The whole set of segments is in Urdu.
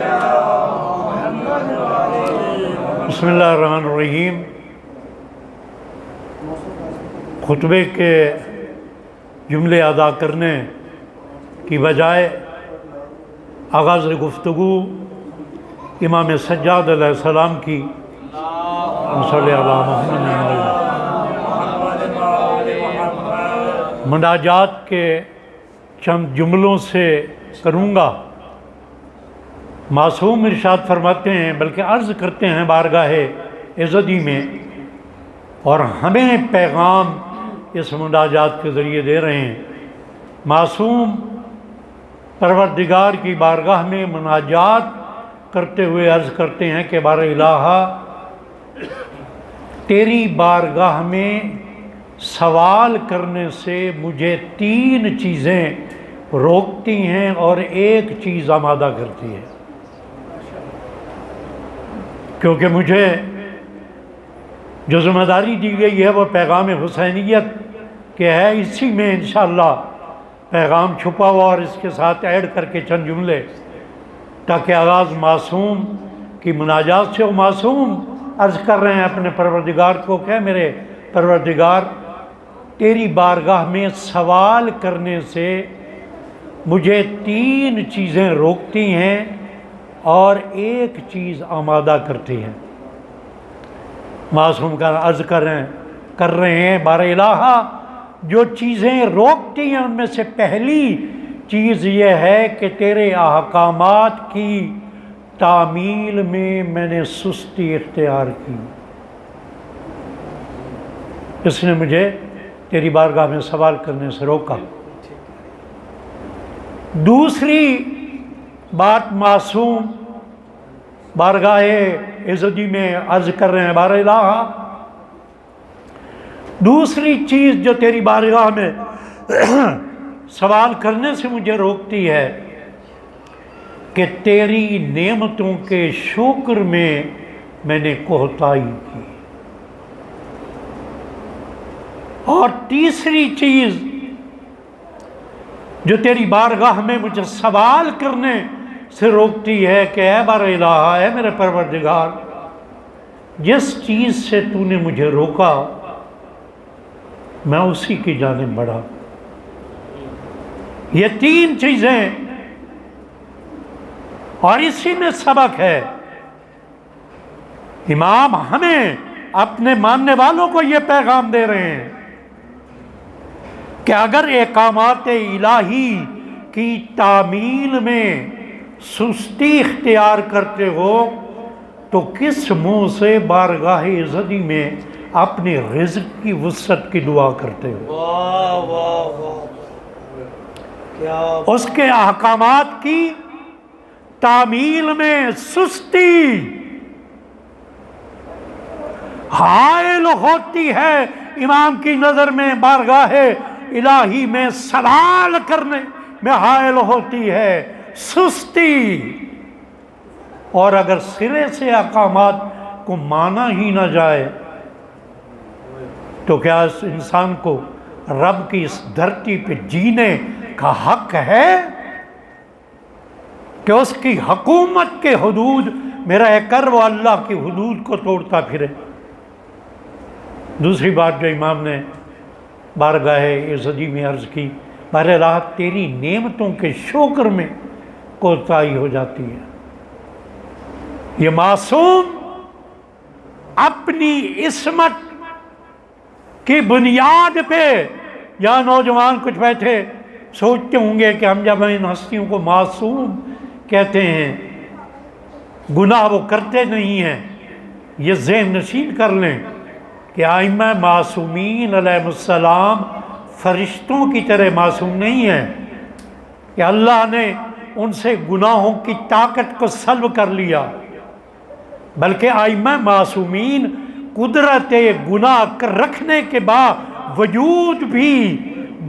بسم اللہ الرحمن الرحیم۔ خطبے کے جملے ادا کرنے کی بجائے آغاز گفتگو امام سجاد علیہ السلام کی صلی اللہ محمد مناجات کے چند جملوں سے کروں گا۔ معصوم ارشاد فرماتے ہیں، بلکہ عرض کرتے ہیں بارگاہ عزتی میں، اور ہمیں پیغام اس مناجات کے ذریعے دے رہے ہیں۔ معصوم پروردگار کی بارگاہ میں مناجات کرتے ہوئے عرض کرتے ہیں کہ بار الہا، تیری بارگاہ میں سوال کرنے سے مجھے 3 چیزیں روکتی ہیں اور ایک چیز آمادہ کرتی ہے، کیونکہ مجھے جو ذمہ داری دی گئی ہے وہ پیغام حسینیت کہ ہے، اسی میں انشاءاللہ پیغام چھپا ہوا، اور اس کے ساتھ ایڈ کر کے چند جملے تاکہ آغاز معصوم کی مناجات سے، وہ معصوم عرض کر رہے ہیں اپنے پروردگار کو کہ میرے پروردگار، تیری بارگاہ میں سوال کرنے سے مجھے 3 چیزیں روکتی ہیں اور ایک چیز آمادہ کرتی ہیں۔ معصوم کا عرض کر رہے ہیں بار الہا، جو چیزیں روکتی ہیں ان میں سے پہلی چیز یہ ہے کہ تیرے احکامات کی تعمیل میں نے سستی اختیار کی، اس نے مجھے تیری بارگاہ میں سوال کرنے سے روکا۔ دوسری بات معصوم بارگاہ عزتی میں عرض کر رہے ہیں بار الہا، دوسری چیز جو تیری بارگاہ میں سوال کرنے سے مجھے روکتی ہے کہ تیری نعمتوں کے شکر میں نے کوتاہی کی، اور تیسری چیز جو تیری بارگاہ میں مجھے سوال کرنے سے روکتی ہے کہ اے بار الہا، اے میرے پروردگار، جس چیز سے تو نے مجھے روکا میں اسی کی جانب بڑھا۔ یہ 3 چیزیں، اور اسی میں سبق ہے۔ امام ہمیں اپنے ماننے والوں کو یہ پیغام دے رہے ہیں کہ اگر احکامات الہی کی تعمیل میں سستی اختیار کرتے ہو تو کس منہ سے بارگاہ عزتی میں اپنی رزق کی وسعت کی دعا کرتے ہو؟ واہ واہ واہ، کیا اس کے احکامات کی تعمیل میں سستی حائل ہوتی ہے امام کی نظر میں، بارگاہ الہی میں سوال کرنے میں حائل ہوتی ہے سستی، اور اگر سرے سے احکامات کو مانا ہی نہ جائے تو کیا اس انسان کو رب کی اس دھرتی پہ جینے کا حق ہے کہ اس کی حکومت کے حدود میں رہ کر وہ اللہ کی حدود کو توڑتا پھرے؟ دوسری بات جو امام نے بارگاہ عزتی میں عرض کی، بہر الہ تیری نعمتوں کے شکر میں کوتاہی ہو جاتی ہے۔ یہ معصوم اپنی عصمت کی بنیاد پہ، یا نوجوان کچھ بیٹھے سوچتے ہوں گے کہ ہم جب ان ہستیوں کو معصوم کہتے ہیں، گناہ وہ کرتے نہیں ہیں، یہ ذہن نشین کر لیں کہ ائمہ معصومین علیہ السلام فرشتوں کی طرح معصوم نہیں ہیں کہ اللہ نے ان سے گناہوں کی طاقت کو سلب کر لیا، بلکہ ائمہ معصومین قدرت گناہ رکھنے کے باوجود بھی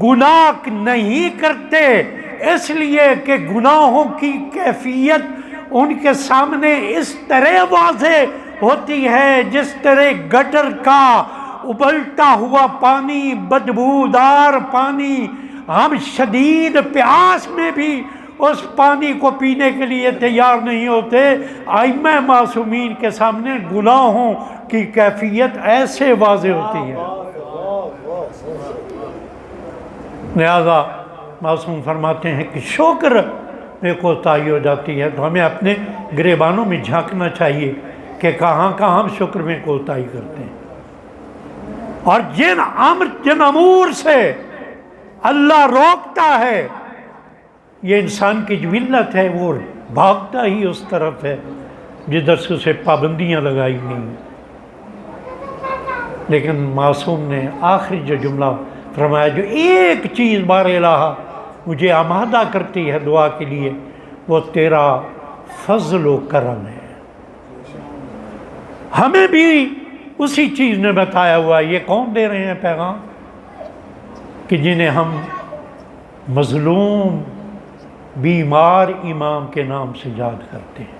گناہ نہیں کرتے، اس لیے کہ گناہوں کی کیفیت ان کے سامنے اس طرح واضح ہوتی ہے جس طرح گٹر کا ابلتا ہوا پانی، بدبودار پانی، ہم شدید پیاس میں بھی اس پانی کو پینے کے لیے تیار نہیں ہوتے۔ ائمہ معصومین کے سامنے گناہوں کی کیفیت ایسے واضح ہوتی ہے۔ لہذا معصوم فرماتے ہیں کہ شکر میں کوتاہی ہو جاتی ہے، تو ہمیں اپنے گریبانوں میں جھانکنا چاہیے کہ کہاں کہاں ہم شکر میں کوتاہی کرتے ہیں، اور جن امور سے اللہ روکتا ہے، یہ انسان کی جبلت ہے، وہ بھاگتا ہی اس طرف ہے جدھر سے اسے پابندیاں لگائی گئی۔ لیکن معصوم نے آخری جو جملہ فرمایا، جو ایک چیز بار الہ مجھے آمادہ کرتی ہے دعا کے لیے، وہ تیرا فضل و کرم ہے۔ ہمیں بھی اسی چیز نے بتایا ہوا ہے۔ یہ کون دے رہے ہیں پیغام؟ کہ جنہیں ہم مظلوم بیمار امام کے نام سے یاد کرتے ہیں،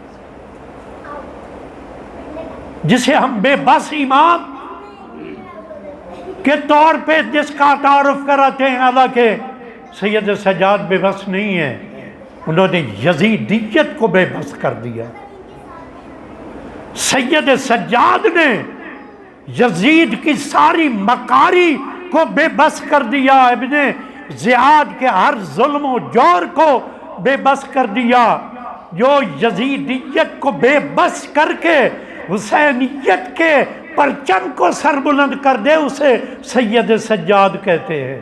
جسے ہم بے بس امام کے طور پہ جس کا تعارف کراتے ہیں، حالانکہ سید سجاد بے بس نہیں ہے، انہوں نے یزیدیت کو بے بس کر دیا۔ سید سجاد نے یزید کی ساری مکاری کو بے بس کر دیا، ابن زیاد کے ہر ظلم و جور کو بے بس کر دیا۔ جو یزیدیت کو بے بس کر کے حسینیت کے پرچم کو سر بلند کر دے، اسے سید سجاد کہتے ہیں۔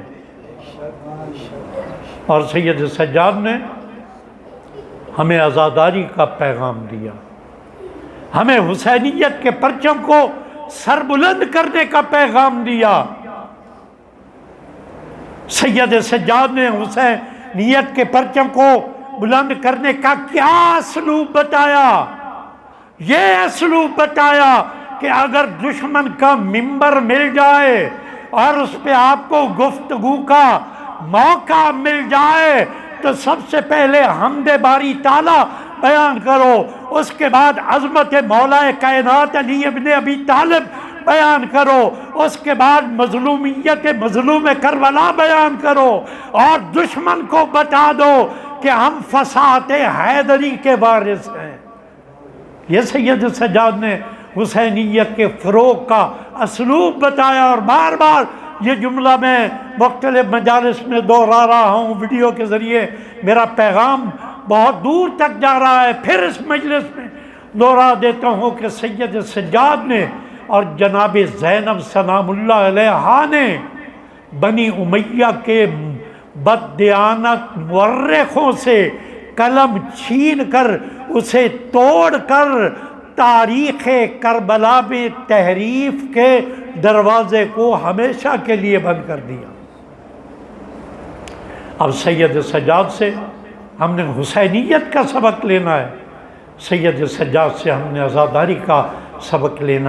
اور سید سجاد نے ہمیں عزاداری کا پیغام دیا، ہمیں حسینیت کے پرچم کو سر بلند کرنے کا پیغام دیا۔ سید سجاد نے حسینیت کے پرچم کو بلند کرنے کا کیا اسلوب بتایا؟ یہ اسلوب بتایا کہ اگر دشمن کا منبر مل جائے اور اس پہ آپ کو گفتگو کا موقع مل جائے تو سب سے پہلے حمد باری تعالیٰ بیان کرو، اس کے بعد عظمت مولا کائنات علی ابن ابی طالب بیان کرو، اس کے بعد مظلومیت مظلوم کربلا بیان کرو، اور دشمن کو بتا دو کہ ہم فساد حیدری کے وارث ہیں۔ یہ سید سجاد نے حسینیت کے فروغ کا اسلوب بتایا، اور بار بار یہ جملہ میں مختلف مجالس میں دوہرا رہا ہوں، ویڈیو کے ذریعے میرا پیغام بہت دور تک جا رہا ہے، پھر اس مجلس میں دوہرا دیتا ہوں کہ سید سجاد نے اور جناب زینب سلام اللہ علیہا نے بنی امیہ کے بددیانت مورخوں سے قلم چھین کر اسے توڑ کر تاریخ کربلا میں تحریف کے دروازے کو ہمیشہ کے لیے بند کر دیا۔ اب سید سجاد سے ہم نے حسینیت کا سبق لینا ہے، سید سجاد سے ہم نے عزاداری کا سبق لینا ہے۔